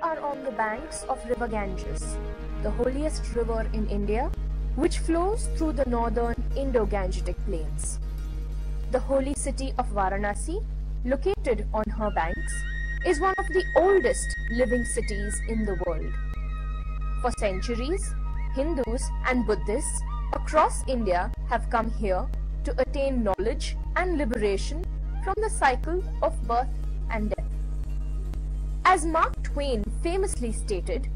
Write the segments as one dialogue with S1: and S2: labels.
S1: are on the banks of River Ganges, the holiest river in India, which flows through the northern Indo-Gangetic plains. The holy city of Varanasi, located on her banks, is one of the oldest living cities in the world. For centuries, Hindus and Buddhists across India have come here to attain knowledge and liberation from the cycle of birth and death. As Mark Twain famously stated,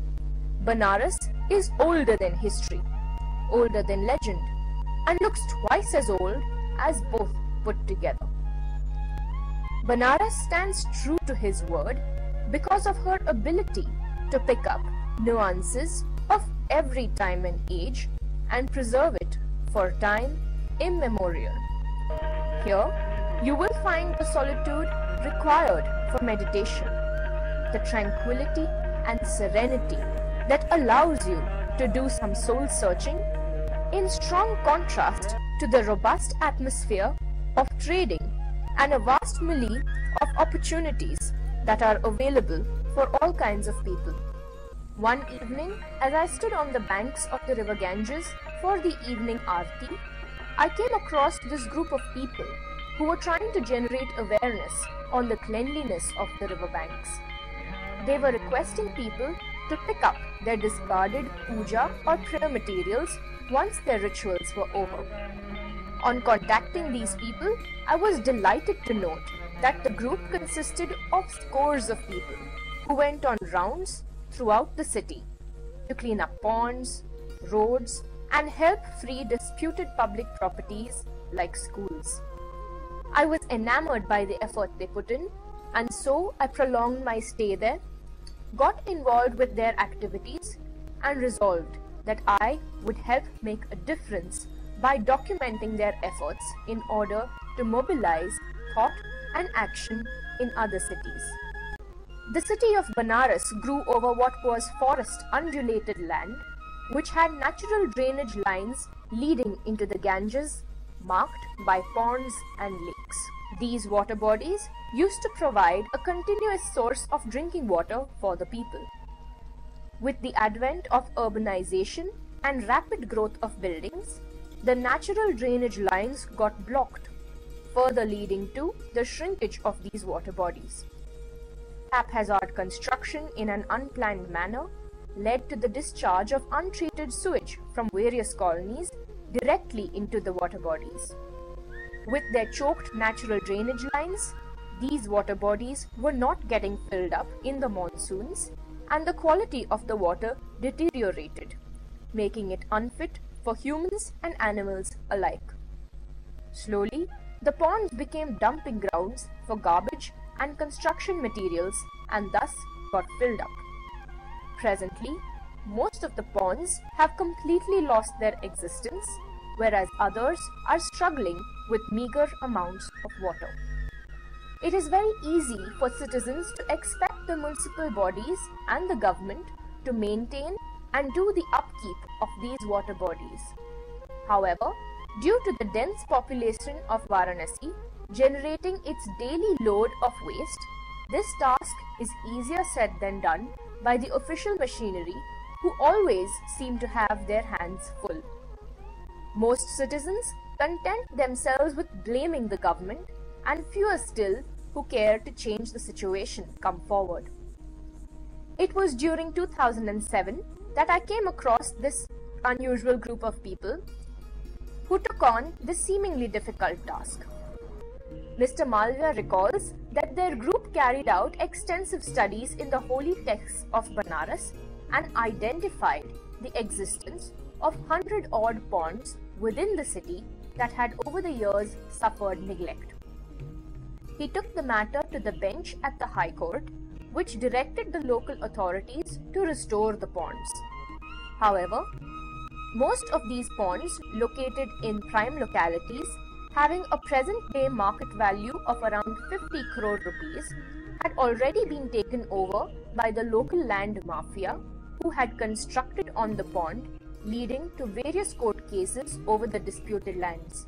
S1: Banaras is older than history, older than legend, and looks twice as old as both put together. Banaras stands true to his word because of her ability to pick up nuances of every time and age and preserve it for time immemorial. Here, you will find the solitude required for meditation, the tranquility and serenity that allows you to do some soul searching, in strong contrast to the robust atmosphere of trading and a vast melee of opportunities that are available for all kinds of people. One evening, as I stood on the banks of the river Ganges for the evening aarti, I came across this group of people who were trying to generate awareness on the cleanliness of the river banks. They were requesting people to pick up their discarded puja or prayer materials once their rituals were over. On contacting these people, I was delighted to note that the group consisted of scores of people who went on rounds throughout the city to clean up ponds, roads, and help free disputed public properties like schools. I was enamored by the effort they put in, and so I prolonged my stay there, got involved with their activities, and resolved that I would help make a difference by documenting their efforts in order to mobilize thought and action in other cities. The city of Banaras grew over what was forest undulated land, which had natural drainage lines leading into the Ganges, marked by ponds and lakes. These water bodies used to provide a continuous source of drinking water for the people. With the advent of urbanization and rapid growth of buildings, the natural drainage lines got blocked, further leading to the shrinkage of these water bodies. Haphazard construction in an unplanned manner led to the discharge of untreated sewage from various colonies directly into the water bodies. With their choked natural drainage lines, these water bodies were not getting filled up in the monsoons, and the quality of the water deteriorated, making it unfit for humans and animals alike. Slowly, the ponds became dumping grounds for garbage and construction materials and thus got filled up. Presently, most of the ponds have completely lost their existence, whereas others are struggling with meager amounts of water. It is very easy for citizens to expect the municipal bodies and the government to maintain and do the upkeep of these water bodies. However, due to the dense population of Varanasi generating its daily load of waste, this task is easier said than done by the official machinery, who always seem to have their hands full. Most citizens content themselves with blaming the government, and fewer still who care to change the situation come forward. It was during 2007 that I came across this unusual group of people who took on this seemingly difficult task. Mr. Malviya recalls that their group carried out extensive studies in the holy texts of Banaras and identified the existence of 100-odd ponds within the city that had over the years suffered neglect. He took the matter to the bench at the High Court, which directed the local authorities to restore the ponds. However, most of these ponds, located in prime localities, having a present-day market value of around 50 crore rupees, had already been taken over by the local land mafia, who had constructed on the pond, leading to various court cases over the disputed lands.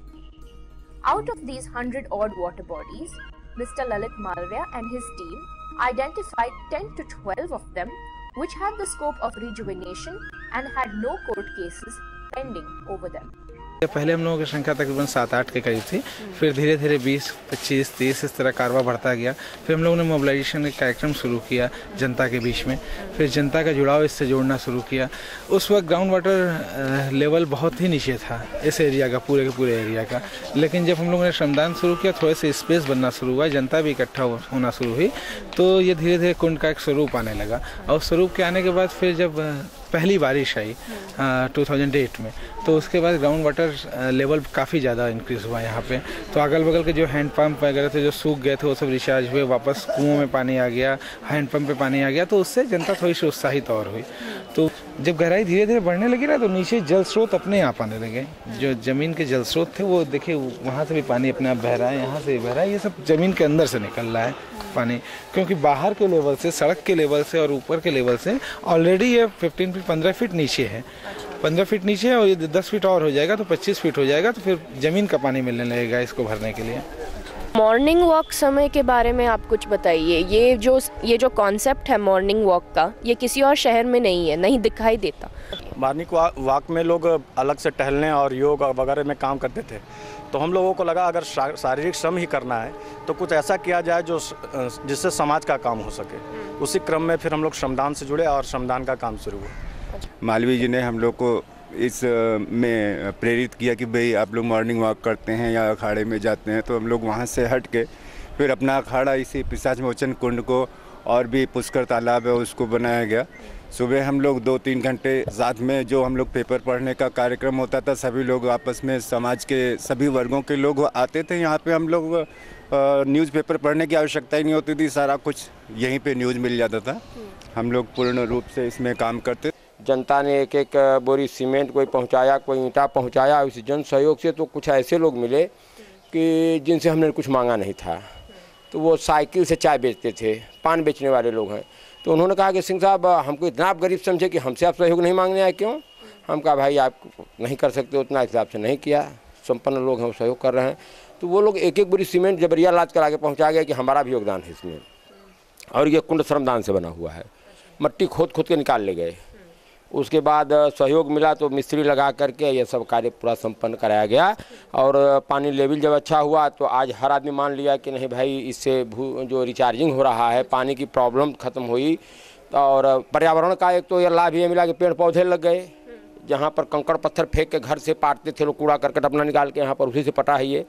S1: Out of these 100-odd water bodies, Mr. Lalit Malviya and his team identified 10 to 12 of them which had the scope of rejuvenation and had no court cases pending over them.
S2: पहले हम लोगों की संख्या तकरीबन 7-8 के करीब थी, फिर धीरे धीरे 20, 25, 30 इस तरह कारवा बढ़ता गया। फिर हम लोगों ने मोबिलाइजेशन का कार्यक्रम शुरू किया जनता के बीच में, फिर जनता का जुड़ाव इससे जोड़ना शुरू किया। उस वक्त ग्राउंड वाटर लेवल बहुत ही नीचे था इस एरिया का, पूरे के पूरे एरिया का। लेकिन जब हम लोगों ने श्रमदान शुरू किया, थोड़े से स्पेस बनना शुरू हुआ, जनता भी इकट्ठा होना शुरू हुई, तो ये धीरे धीरे कुंड का एक स्वरूप आने लगा। और स्वरूप के आने के बाद फिर जब पहली बारिश आई 2008 में, तो उसके बाद ग्राउंड वाटर लेवल काफ़ी ज़्यादा इंक्रीज़ हुआ यहाँ पे। तो अगल बगल के जो हैंड पंप वगैरह थे जो सूख गए थे वो सब रिचार्ज हुए, वापस कुओं में पानी आ गया, हैंड पंप पे पानी आ गया, तो उससे जनता थोड़ी सी उत्साहित और हुई। तो जब गहराई धीरे धीरे बढ़ने लगी ना, तो नीचे जल स्रोत अपने आप आने लगे। जो ज़मीन के जल स्रोत थे वो देखिए वहाँ से भी पानी अपने आप बह रहा है, यहाँ से भी बह रहा है, ये सब ज़मीन के अंदर से निकल रहा है पानी, क्योंकि बाहर के लेवल से, सड़क के लेवल से और ऊपर के लेवल से ऑलरेडी ये 15 फीट नीचे है। 15 फीट नीचे है और ये 10 फीट और हो जाएगा तो 25 फीट हो जाएगा, तो फिर ज़मीन का पानी मिलने लगेगा इसको भरने के लिए।
S1: मॉर्निंग वॉक समय के बारे में आप कुछ बताइए। ये जो कॉन्सेप्ट है मॉर्निंग वॉक का, ये किसी और शहर में नहीं है, नहीं दिखाई देता।
S3: मॉर्निंग वॉक में लोग अलग से टहलने और योग वगैरह में काम करते थे, तो हम लोगों को लगा अगर शारीरिक श्रम ही करना है तो कुछ ऐसा किया जाए जो जिससे समाज का काम हो सके। उसी क्रम में फिर हम लोग श्रमदान से जुड़े और श्रमदान का काम शुरू हुआ।
S4: मालवीय जी ने हम लोग को इस में प्रेरित किया कि भाई आप लोग मॉर्निंग वॉक करते हैं या अखाड़े में जाते हैं, तो हम लोग वहाँ से हट के फिर अपना अखाड़ा इसी पिशाच मोचन कुंड को और भी पुष्कर तालाब है उसको बनाया गया। सुबह हम लोग 2-3 घंटे साथ में जो हम लोग पेपर पढ़ने का कार्यक्रम होता था, सभी लोग आपस में समाज के सभी वर्गों के लोग आते थे यहाँ पे। हम लोग न्यूज़पेपर पढ़ने की आवश्यकता ही नहीं होती थी, सारा कुछ यहीं पे न्यूज़ मिल जाता था। हम लोग पूर्ण रूप से इसमें काम करते।
S5: जनता ने एक एक बोरी सीमेंट कोई पहुंचाया, कोई ईंटा पहुंचाया। इस जन सहयोग से तो कुछ ऐसे लोग मिले कि जिनसे हमने कुछ मांगा नहीं था। तो वो साइकिल से चाय बेचते थे, पान बेचने वाले लोग हैं। तो उन्होंने कहा कि सिंह साहब हमको इतना आप गरीब समझे कि हमसे आप सहयोग नहीं मांगने आए, क्यों? हम कहा भाई आप नहीं कर सकते उतना, हिसाब से नहीं किया, संपन्न लोग हैं वो सहयोग कर रहे हैं। तो वो लोग एक एक बोरी सीमेंट जबरिया लाद कर आगे पहुँचा गया कि हमारा भी योगदान है इसमें। और ये कुंड श्रमदान से बना हुआ है, मट्टी खोद खोद के निकाल ले गए। उसके बाद सहयोग मिला तो मिस्त्री लगा करके ये सब कार्य पूरा संपन्न कराया गया। और पानी लेवल जब अच्छा हुआ तो आज हर आदमी मान लिया कि नहीं भाई इससे जो रिचार्जिंग हो रहा है, पानी की प्रॉब्लम ख़त्म हुई। और पर्यावरण का एक तो ये लाभ ये मिला कि पेड़ पौधे लग गए। जहाँ पर कंकड़ पत्थर फेंक के घर से पाटते थे लोग, कूड़ा करकट अपना निकाल के यहाँ पर उसी से पटा है ये।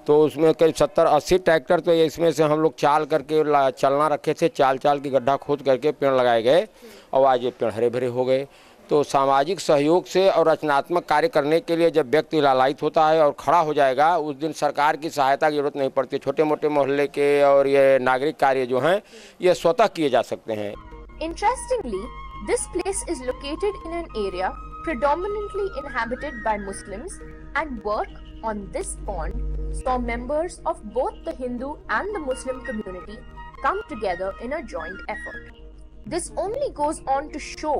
S5: तो उसमें करीब 70-80 ट्रैक्टर तो इसमें से हम लोग चाल करके चलना रखे थे, चाल की गड्ढा खोद करके पेड़ लगाए गए और आज ये पेड़ हरे भरे हो गए। तो सामाजिक सहयोग से और रचनात्मक कार्य करने के लिए जब व्यक्ति लालायित होता है और खड़ा हो जाएगा, उस दिन सरकार की सहायता की जरूरत नहीं पड़ती। छोटे मोटे मोहल्ले के और ये नागरिक कार्य जो हैं ये स्वतः किए जा सकते हैं।
S1: Interestingly, this place is located in an area predominantly inhabited by Muslims, and work on this pond saw members of both the Hindu and the Muslim community come together in a joint effort. This only goes on to show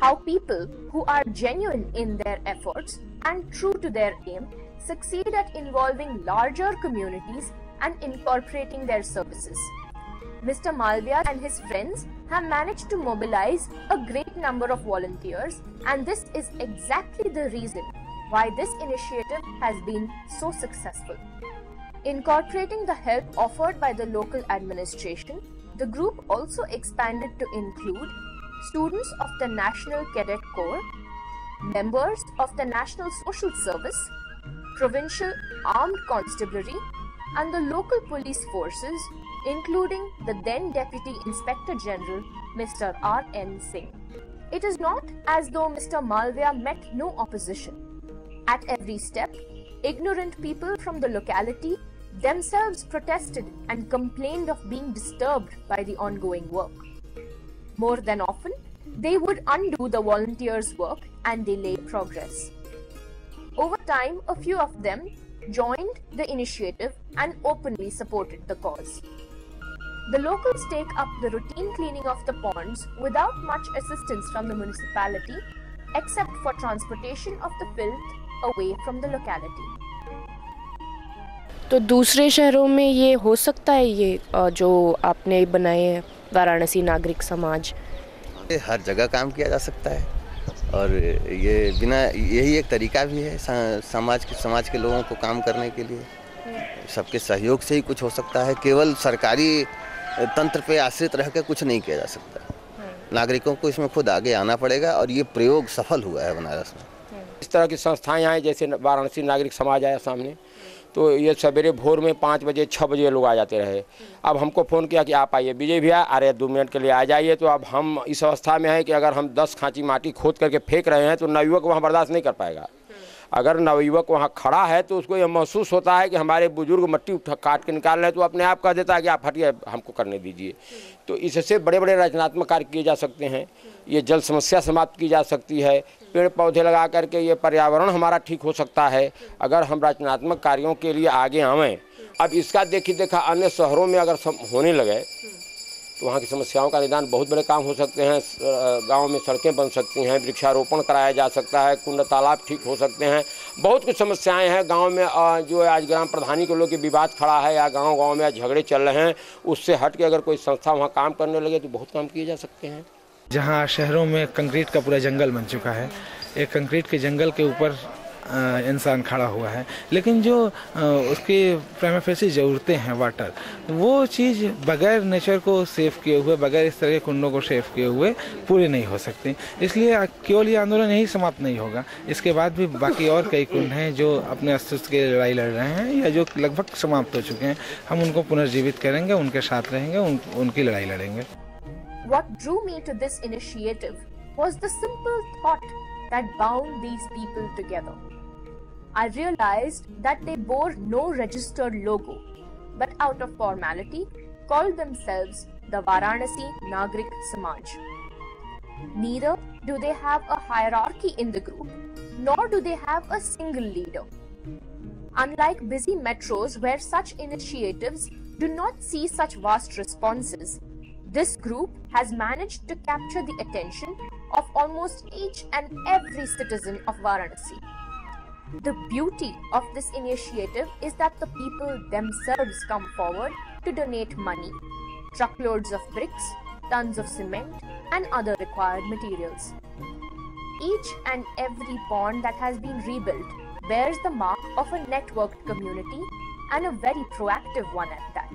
S1: how people who are genuine in their efforts and true to their aim succeed at involving larger communities and incorporating their services. Mr. Malviya and his friends have managed to mobilize a great number of volunteers, and this is exactly the reason why this initiative has been so successful. Incorporating the help offered by the local administration, the group also expanded to include students of the National Cadet Corps, members of the National Social Service, Provincial Armed Constabulary, and the local police forces, including the then Deputy Inspector General, Mr. R.N. Singh. It is not as though Mr. Malviya met no opposition. At every step, ignorant people from the locality themselves protested and complained of being disturbed by the ongoing work. More than often, they would undo the volunteers' work and delay progress. Over time, a few of them joined the initiative and openly supported the cause. The locals take up the routine cleaning of the ponds without much assistance from the municipality, except for transportation of the filth away from the locality. तो दूसरे शहरों में ये हो सकता है, ये जो आपने बनाए हैं वाराणसी नागरिक समाज?
S6: हर जगह काम किया जा सकता है और ये बिना यही एक तरीका भी है समाज के लोगों को काम करने के लिए। सबके सहयोग से ही कुछ हो सकता है। केवल सरकारी तंत्र पे आश्रित रह कर कुछ नहीं किया जा सकता। नागरिकों को इसमें खुद आगे आना पड़ेगा और ये प्रयोग सफल हुआ है बनारस में।
S5: इस तरह की संस्थाएं आए, जैसे वाराणसी नागरिक समाज आया सामने, तो ये सवेरे भोर में 5 बजे 6 बजे लोग आ जाते रहे। अब हमको फ़ोन किया कि आप आइए, विजय भैया अरे 2 मिनट के लिए आ जाइए। तो अब हम इस अवस्था में हैं कि अगर हम 10 खांची माटी खोद करके फेंक रहे हैं तो नवयुवक वहाँ बर्दाश्त नहीं कर पाएगा। अगर नवयुवक वहाँ खड़ा है तो उसको यह महसूस होता है कि हमारे बुजुर्ग मट्टी काट के निकाल रहे हैं, तो अपने आप कह देता है कि आप हटिए, हमको करने दीजिए। तो इससे बड़े बड़े रचनात्मक कार्य किए जा सकते हैं। ये जल समस्या समाप्त की जा सकती है, पेड़ पौधे लगा करके ये पर्यावरण हमारा ठीक हो सकता है अगर हम रचनात्मक कार्यों के लिए आगे आवें। अब इसका देखा अन्य शहरों में अगर होने लगे तो वहाँ की समस्याओं का निदान बहुत बड़े काम हो सकते हैं। गांव में सड़कें बन सकती हैं, वृक्षारोपण कराया जा सकता है, कुंड तालाब ठीक हो सकते हैं। बहुत कुछ समस्याएं हैं गांव में जो आज ग्राम प्रधानी को लोग के विवाद खड़ा है या गांव में झगड़े चल रहे हैं, उससे हट के अगर कोई संस्था वहाँ काम करने लगे तो बहुत काम किए जा सकते हैं।
S2: जहाँ शहरों में कंक्रीट का पूरा जंगल बन चुका है, एक कंक्रीट के जंगल के ऊपर इंसान खड़ा हुआ है, लेकिन जो उसकी प्राइमरी फेसी ज़रूरतें हैं वाटर, वो चीज़ बगैर नेचर को सेव किए हुए, बगैर इस तरह के कुंडों को सेव किए हुए पूरी नहीं हो सकती। इसलिए केवल ये आंदोलन यही समाप्त नहीं होगा, इसके बाद भी बाकी और कई कुंड हैं जो अपने अस्तित्व की लड़ाई लड़ रहे हैं या जो लगभग समाप्त हो चुके हैं। हम उनको पुनर्जीवित करेंगे, उनके साथ रहेंगे, उनकी लड़ाई लड़ेंगे।
S1: What drew me to this initiative was the simple thought that bound these people together. I realized that they bore no registered logo, but out of formality called themselves the Varanasi Nagrik Samaj. Neither do they have a hierarchy in the group, nor do they have a single leader. Unlike busy metros where such initiatives do not see such vast responses, this group has managed to capture the attention of almost each and every citizen of Varanasi. The beauty of this initiative is that the people themselves come forward to donate money, truckloads of bricks, tons of cement, and other required materials. Each and every pond that has been rebuilt bears the mark of a networked community, and a very proactive one at that.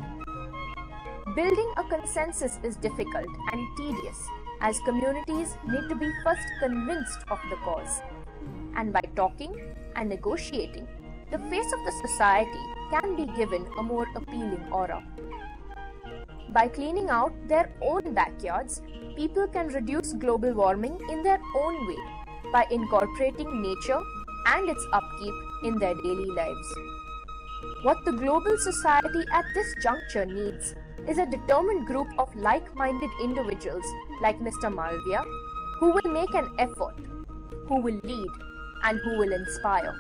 S1: Building a consensus is difficult and tedious, as communities need to be first convinced of the cause. And by talking and negotiating, the face of the society can be given a more appealing aura. By cleaning out their own backyards, people can reduce global warming in their own way by incorporating nature and its upkeep in their daily lives. What the global society at this juncture needs is a determined group of like-minded individuals like Mr. Malviya, who will make an effort, who will lead, and who will inspire.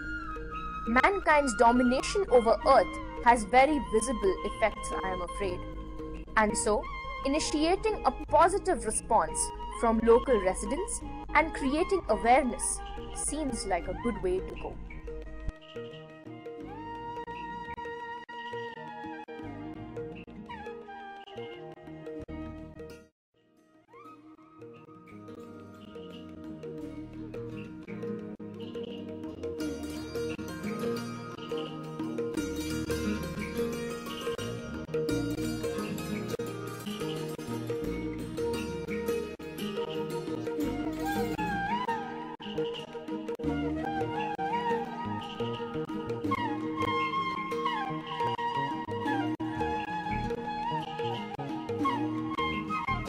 S1: Mankind's domination over Earth has very visible effects, I am afraid. And so, initiating a positive response from local residents and creating awareness seems like a good way to go.